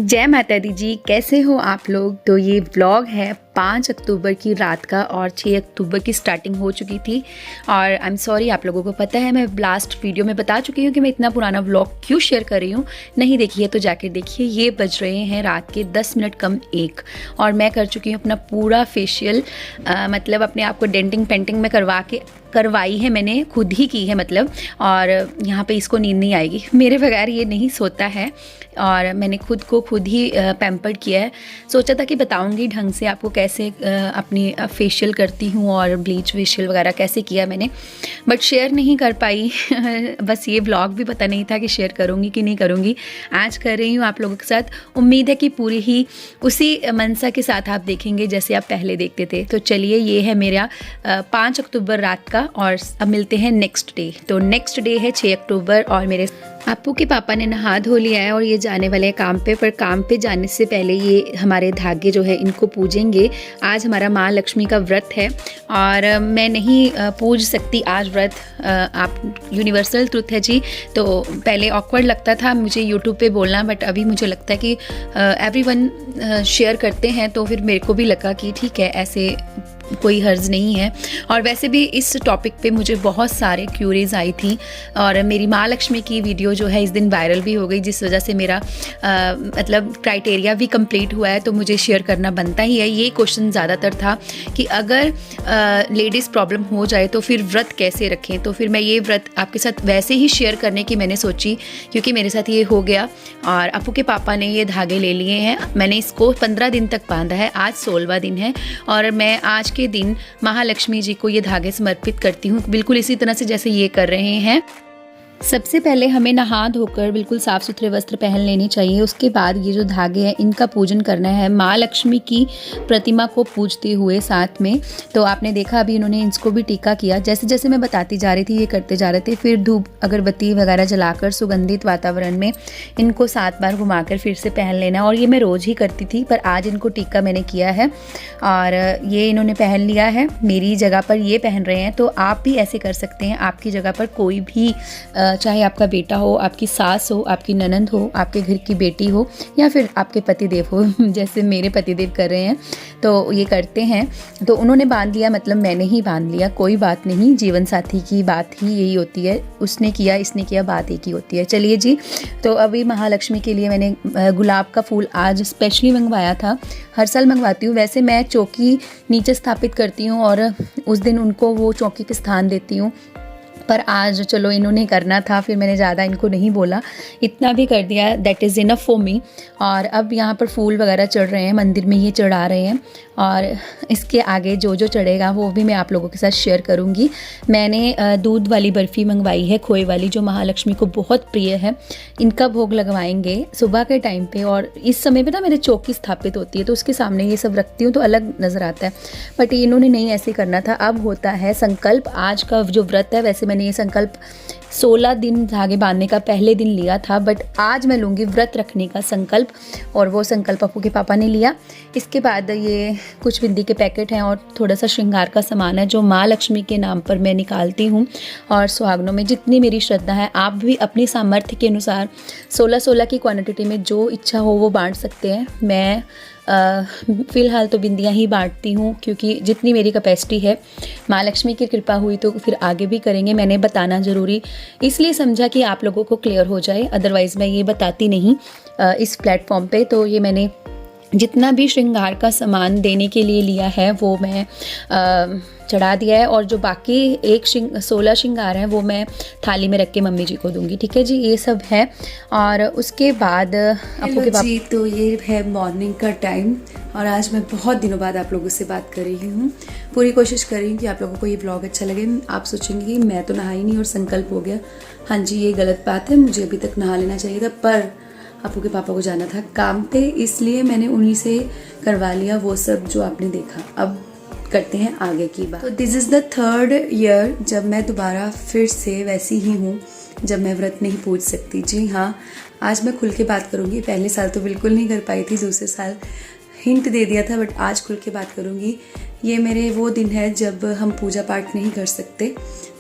जय माता दी जी, कैसे हो आप लोग। तो ये व्लॉग है 5 अक्टूबर की रात का और 6 अक्टूबर की स्टार्टिंग हो चुकी थी। और आई एम सॉरी, आप लोगों को पता है मैं लास्ट वीडियो में बता चुकी हूँ कि मैं इतना पुराना व्लॉग क्यों शेयर कर रही हूँ। नहीं देखिए तो जाके देखिए। ये बज रहे हैं रात के 10 मिनट कम 1 और मैं कर चुकी हूँ अपना पूरा फेशियल। मतलब अपने आप को डेंटिंग पेंटिंग में करवाई है, मैंने खुद ही की है मतलब। और यहाँ पे इसको नींद नहीं आएगी, मेरे बगैर ये नहीं सोता है। और मैंने खुद ही पैम्पर्ड किया है। सोचा था कि बताऊंगी ढंग से आपको कैसे अपनी फेशियल करती हूँ और ब्लीच फेशियल वगैरह कैसे किया मैंने, बट शेयर नहीं कर पाई। बस ये व्लॉग भी पता नहीं था कि शेयर करूँगी कि नहीं करूँगी। आज कर रही हूँ आप लोगों के साथ। उम्मीद है कि पूरी ही उसी मनसा के साथ आप देखेंगे जैसे आप पहले देखते थे। तो चलिए, ये है मेरा 5 अक्टूबर रात का और अब मिलते हैं नेक्स्ट डे। तो नेक्स्ट डे है 6 अक्टूबर और मेरे आपू के पापा ने नहा धो लिया है और ये जाने वाले हैं काम पे। पर काम पे जाने से पहले ये हमारे धागे जो है इनको पूजेंगे। आज हमारा माँ लक्ष्मी का व्रत है और मैं नहीं पूज सकती आज व्रत। आप यूनिवर्सल ट्रुथ है जी। तो पहले ऑकवर्ड लगता था मुझे यूट्यूब पे बोलना, बट अभी मुझे लगता है कि एवरीवन शेयर करते हैं तो फिर मेरे को भी लगा कि ठीक है, ऐसे कोई हर्ज नहीं है। और वैसे भी इस टॉपिक पे मुझे बहुत सारे क्यूरीज आई थी और मेरी माँ लक्ष्मी की वीडियो जो है इस दिन वायरल भी हो गई, जिस वजह से मेरा मतलब क्राइटेरिया भी कंप्लीट हुआ है। तो मुझे शेयर करना बनता ही है। ये क्वेश्चन ज़्यादातर था कि अगर लेडीज़ प्रॉब्लम हो जाए तो फिर व्रत कैसे रखें। तो फिर मैं ये व्रत आपके साथ वैसे ही शेयर करने की मैंने सोची, क्योंकि मेरे साथ ये हो गया। और अपू के पापा ने ये धागे ले लिए हैं। मैंने इसको 15 दिन तक बांधा है, आज 16वां दिन है और मैं आज के दिन महालक्ष्मी जी को ये धागे समर्पित करती हूँ, बिल्कुल इसी तरह से जैसे ये कर रहे हैं। सबसे पहले हमें नहा धोकर बिल्कुल साफ़ सुथरे वस्त्र पहन लेने चाहिए। उसके बाद ये जो धागे हैं इनका पूजन करना है माँ लक्ष्मी की प्रतिमा को पूजते हुए साथ में। तो आपने देखा अभी इन्होंने इसको भी टीका किया। जैसे जैसे मैं बताती जा रही थी ये करते जा रहे थे। फिर धूप अगरबत्ती वगैरह जलाकर सुगंधित वातावरण में इनको 7 बार घुमाकर फिर से पहन लेना। और ये मैं रोज़ ही करती थी, पर आज इनको टीका मैंने किया है और ये इन्होंने पहन लिया है। मेरी जगह पर ये पहन रहे हैं, तो आप भी ऐसे कर सकते हैं। आपकी जगह पर कोई भी, चाहे आपका बेटा हो, आपकी सास हो, आपकी ननंद हो, आपके घर की बेटी हो या फिर आपके पतिदेव हो, जैसे मेरे पतिदेव कर रहे हैं तो ये करते हैं। तो उन्होंने बांध लिया, मतलब मैंने ही बांध लिया, कोई बात नहीं। जीवन साथी की बात ही यही होती है, उसने किया इसने किया, बात एक ही होती है। चलिए जी, तो अभी महालक्ष्मी के लिए मैंने गुलाब का फूल आज स्पेशली मंगवाया था। हर साल मंगवाती हूँ। वैसे मैं चौकी नीचे स्थापित करती हूँ और उस दिन उनको वो चौकी पे स्थान देती हूँ, पर आज चलो इन्होंने करना था, फिर मैंने ज़्यादा इनको नहीं बोला, इतना भी कर दिया, that is enough for me. और अब यहाँ पर फूल वगैरह चढ़ रहे हैं, मंदिर में ये चढ़ा रहे हैं और इसके आगे जो जो चढ़ेगा वो भी मैं आप लोगों के साथ शेयर करूँगी। मैंने दूध वाली बर्फ़ी मंगवाई है, खोए वाली, जो महालक्ष्मी को बहुत प्रिय है। इनका भोग लगवाएंगे सुबह के टाइम पे। और इस समय पे ना मेरे चौकी स्थापित होती है तो उसके सामने ये सब रखती हूँ तो अलग नज़र आता है, बट इन्होंने नहीं ऐसे करना था। अब होता है संकल्प। आज का जो व्रत है, वैसे मैंने ये संकल्प 16 दिन धागे बांधने का पहले दिन लिया था, बट आज मैं लूँगी व्रत रखने का संकल्प। और वो संकल्प अपू के पापा ने लिया। इसके बाद ये कुछ बिंदी के पैकेट हैं और थोड़ा सा श्रृंगार का सामान है जो माँ लक्ष्मी के नाम पर मैं निकालती हूँ। और सुहागनों में जितनी मेरी श्रद्धा है, आप भी अपनी सामर्थ्य के अनुसार 16-16 की क्वांटिटी में जो इच्छा हो वो बांट सकते हैं। मैं फ़िलहाल तो बिंदियाँ ही बांटती हूँ, क्योंकि जितनी मेरी कैपेसिटी है। माँ लक्ष्मी की कृपा हुई तो फिर आगे भी करेंगे। मैंने बताना ज़रूरी इसलिए समझा कि आप लोगों को क्लियर हो जाए, अदरवाइज़ मैं ये बताती नहीं इस प्लेटफॉर्म पे। तो ये मैंने जितना भी श्रृंगार का सामान देने के लिए लिया है वो मैं चढ़ा दिया है। और जो बाकी 16 श्रृंगार हैं वो मैं थाली में रख के मम्मी जी को दूंगी। ठीक है जी, ये सब है। और उसके बाद आपको के जी, तो ये है मॉर्निंग का टाइम और आज मैं बहुत दिनों बाद आप लोगों से बात कर रही हूँ। पूरी कोशिश कर रही हूँ कि आप लोगों को ये व्लॉग अच्छा लगे। आप सोचेंगे कि मैं तो नहाई नहीं और संकल्प हो गया। हाँ जी, ये गलत बात है, मुझे अभी तक नहा लेना चाहिए था, पर अपू के पापा को जाना था काम पे, इसलिए मैंने उन्हीं से करवा लिया वो सब जो आपने देखा। अब करते हैं आगे की बात। तो this is the 3rd year जब मैं दोबारा फिर से वैसी ही हूँ जब मैं व्रत नहीं पूज सकती। जी हाँ, आज मैं खुल के बात करूँगी। पहले साल तो बिल्कुल नहीं कर पाई थी, दूसरे साल हिंट दे दिया था, बट आज खुल के बात करूँगी। ये मेरे वो दिन है जब हम पूजा पाठ नहीं कर सकते।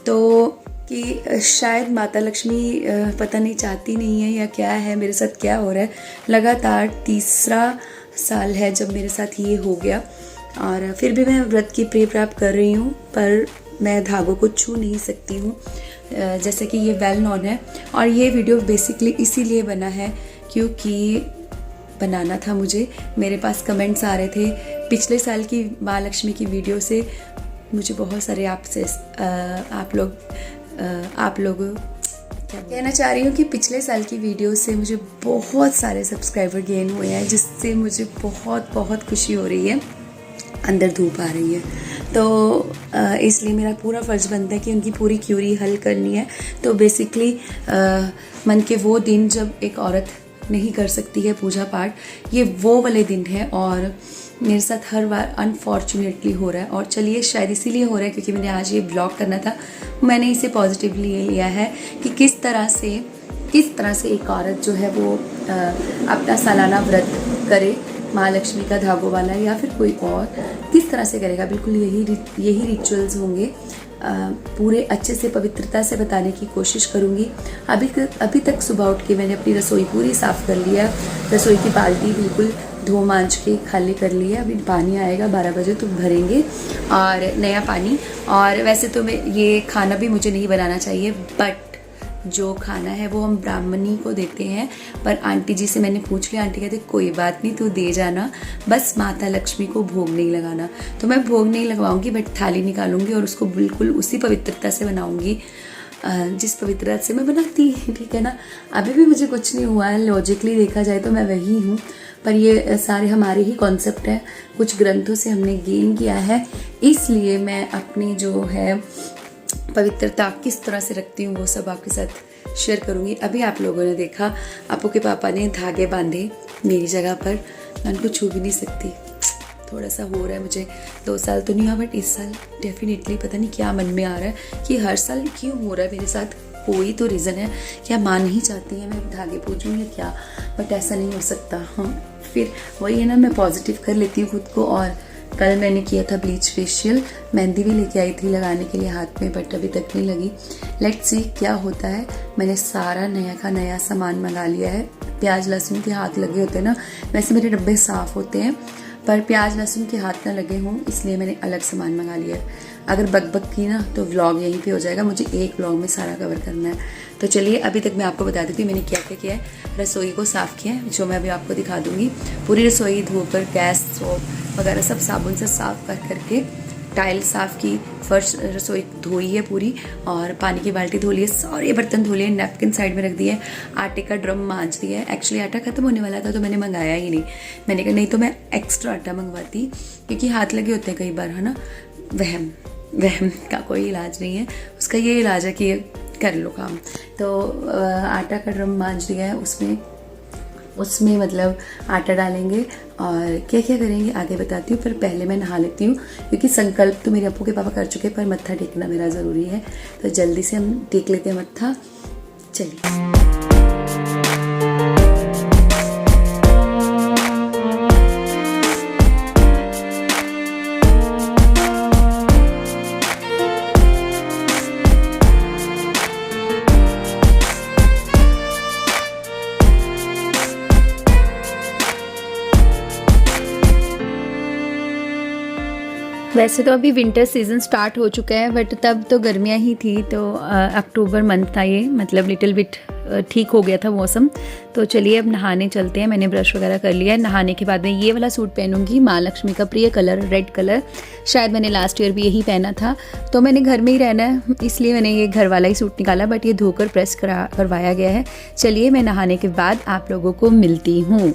तो कि शायद माता लक्ष्मी पता नहीं चाहती नहीं है या क्या है, मेरे साथ क्या हो रहा है। लगातार तीसरा साल है जब मेरे साथ ये हो गया और फिर भी मैं व्रत की प्रे प्राप्त कर रही हूँ, पर मैं धागों को छू नहीं सकती हूँ, जैसे कि ये वेल नोन है। और ये वीडियो बेसिकली इसीलिए बना है क्योंकि बनाना था मुझे। मेरे पास कमेंट्स आ रहे थे पिछले साल की माँ लक्ष्मी की वीडियो से, मुझे बहुत सारे आपसे आप लोग क्या कहना चाह रही हूँ कि पिछले साल की वीडियो से मुझे बहुत सारे सब्सक्राइबर गेन हुए हैं, जिससे मुझे बहुत बहुत खुशी हो रही है, अंदर धूप आ रही है। तो इसलिए मेरा पूरा फ़र्ज़ बनता है कि उनकी पूरी क्यूरी हल करनी है। तो बेसिकली मन के वो दिन जब एक औरत नहीं कर सकती है पूजा पाठ, ये वो वाले दिन है और मेरे साथ हर बार अनफॉर्चुनेटली हो रहा है। और चलिए शायद इसीलिए हो रहा है क्योंकि मैंने आज ये ब्लॉग करना था, मैंने इसे पॉजिटिवली लिया है कि किस तरह से एक औरत जो है वो अपना सालाना व्रत करे, माँ लक्ष्मी का धागों वाला या फिर कोई और, किस तरह से करेगा। बिल्कुल यही रिचुअल्स होंगे, पूरे अच्छे से पवित्रता से बताने की कोशिश करूँगी। अभी तक सुबह उठ के मैंने अपनी रसोई पूरी साफ़ कर लिया, रसोई की बाल्टी बिल्कुल धो मांझ के खाली कर लिया। अभी पानी आएगा 12 बजे तो भरेंगे और नया पानी। और वैसे तो ये खाना भी मुझे नहीं बनाना चाहिए, बट जो खाना है वो हम ब्राह्मणी को देते हैं। पर आंटी जी से मैंने पूछ लिया, आंटी कहते कोई बात नहीं तू दे जाना, बस माता लक्ष्मी को भोग नहीं लगाना। तो मैं भोग नहीं लगवाऊंगी, बट थाली निकालूंगी और उसको बिल्कुल उसी पवित्रता से बनाऊंगी जिस पवित्रता से मैं बनाती, ठीक है ना। अभी भी मुझे कुछ नहीं हुआ है, लॉजिकली देखा जाए तो मैं वही हूँ, पर ये सारे हमारे ही कॉन्सेप्ट हैं, कुछ ग्रंथों से हमने गेन किया है। इसलिए मैं अपनी जो है पवित्रता किस तरह से रखती हूँ वो सब आपके साथ शेयर करूँगी। अभी आप लोगों ने देखा आपू के पापा ने धागे बांधे मेरी जगह पर, मैं उनको छू भी नहीं सकती। थोड़ा सा हो रहा है मुझे, 2 साल तो नहीं हुआ बट इस साल डेफिनेटली पता नहीं क्या मन में आ रहा है कि हर साल क्यों हो रहा है मेरे साथ। कोई तो रीज़न है, क्या माँ नहीं चाहती है मैं धागे पूजूँ या क्या, बट ऐसा नहीं हो सकता। हाँ फिर वही है ना, मैं पॉजिटिव कर लेती हूँ खुद को। और कल मैंने किया था ब्लीच फेशियल, मेहंदी भी लेके आई थी लगाने के लिए हाथ में, बट अभी तक नहीं लगी। लेट्स सी क्या होता है। मैंने सारा नया का नया सामान मंगा लिया है। प्याज लहसुन के हाथ लगे होते हैं ना, वैसे मेरे डब्बे साफ़ होते हैं, पर प्याज लहसुन के हाथ ना लगे हों इसलिए मैंने अलग सामान मंगा लिया है। अगर बक की ना तो व्लॉग यहीं पे हो जाएगा, मुझे एक व्लॉग में सारा कवर करना है। तो चलिए अभी तक मैं आपको बता देती हूँ मैंने क्या क्या किया है। रसोई को साफ़ किया है, जो मैं अभी आपको दिखा दूँगी। पूरी रसोई धोकर गैस स्टोव वगैरह सब साबुन से साफ़ करके, टाइल साफ़ की, फर्श रसोई धोई है पूरी, और पानी की बाल्टी धो ली है, सारे बर्तन धो लिए, नैपकिन साइड में रख दिए, आटे का ड्रम मांझ दिया है। एक्चुअली आटा ख़त्म होने वाला था तो मैंने मंगाया ही नहीं। मैंने कहा नहीं तो मैं एक्स्ट्रा आटा मंगवाती, क्योंकि हाथ लगे होते हैं कई बार, है ना। वहम का कोई इलाज नहीं है, उसका ये इलाज है कि कर लो काम। तो आटा का ड्रम मांझ दिया है, उसमें मतलब आटा डालेंगे और क्या क्या करेंगे आगे बताती हूँ। पर पहले मैं नहा लेती हूँ, क्योंकि संकल्प तो मेरे अप्पू के पापा कर चुके हैं, पर मत्था टेकना मेरा ज़रूरी है। तो जल्दी से हम टेक लेते हैं मत्था। चलिए वैसे तो अभी विंटर सीज़न स्टार्ट हो चुका है, बट तब तो गर्मियाँ ही थी। तो अक्टूबर मंथ था ये, मतलब लिटिल बिट ठीक हो गया था मौसम। तो चलिए अब नहाने चलते हैं। मैंने ब्रश वगैरह कर लिया है। नहाने के बाद मैं ये वाला सूट पहनूंगी, माँ लक्ष्मी का प्रिय कलर रेड कलर। शायद मैंने लास्ट ईयर भी यही पहना था, तो मैंने घर में ही रहना है इसलिए मैंने ये घर वाला ही सूट निकाला, बट ये धोकर प्रेस करवाया गया है। चलिए मैं नहाने के बाद आप लोगों को मिलती हूँ।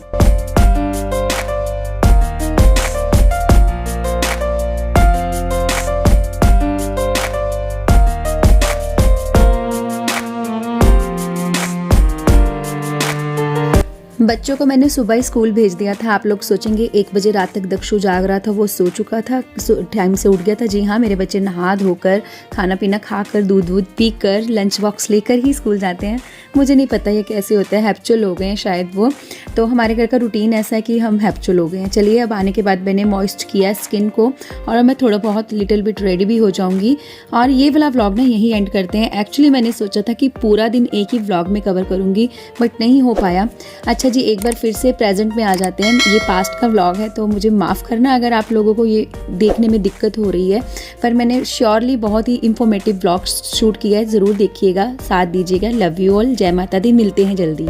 बच्चों को मैंने सुबह ही स्कूल भेज दिया था। आप लोग सोचेंगे 1 बजे रात तक दक्षु जाग रहा था, वो सो चुका था, टाइम से उठ गया था। जी हाँ, मेरे बच्चे नहा धोकर, खाना पीना खाकर, दूध पीकर, लंच बॉक्स लेकर ही स्कूल जाते हैं। मुझे नहीं पता ये कैसे होता है, हैप्चुअल हो गए हैं शायद वो। तो हमारे घर का रूटीन ऐसा है कि हम हैप्चुअल हो गए हैं। चलिए अब आने के बाद मैंने मॉइस्ट किया स्किन को और मैं थोड़ा बहुत लिटिल बिट रेडी भी हो जाऊंगी। और ये वाला व्लॉग ना यहीं एंड करते हैं। एक्चुअली मैंने सोचा था कि पूरा दिन एक ही व्लॉग में कवर करूँगी, बट नहीं हो पाया। अच्छा जी, एक बार फिर से प्रेजेंट में आ जाते हैं। ये पास्ट का व्लॉग है तो मुझे माफ़ करना अगर आप लोगों को ये देखने में दिक्कत हो रही है, पर मैंने श्योरली बहुत ही इंफॉर्मेटिव व्लॉग शूट किया है। ज़रूर देखिएगा, साथ दीजिएगा। लव यू ऑल, जय माता दी, मिलते हैं जल्दी।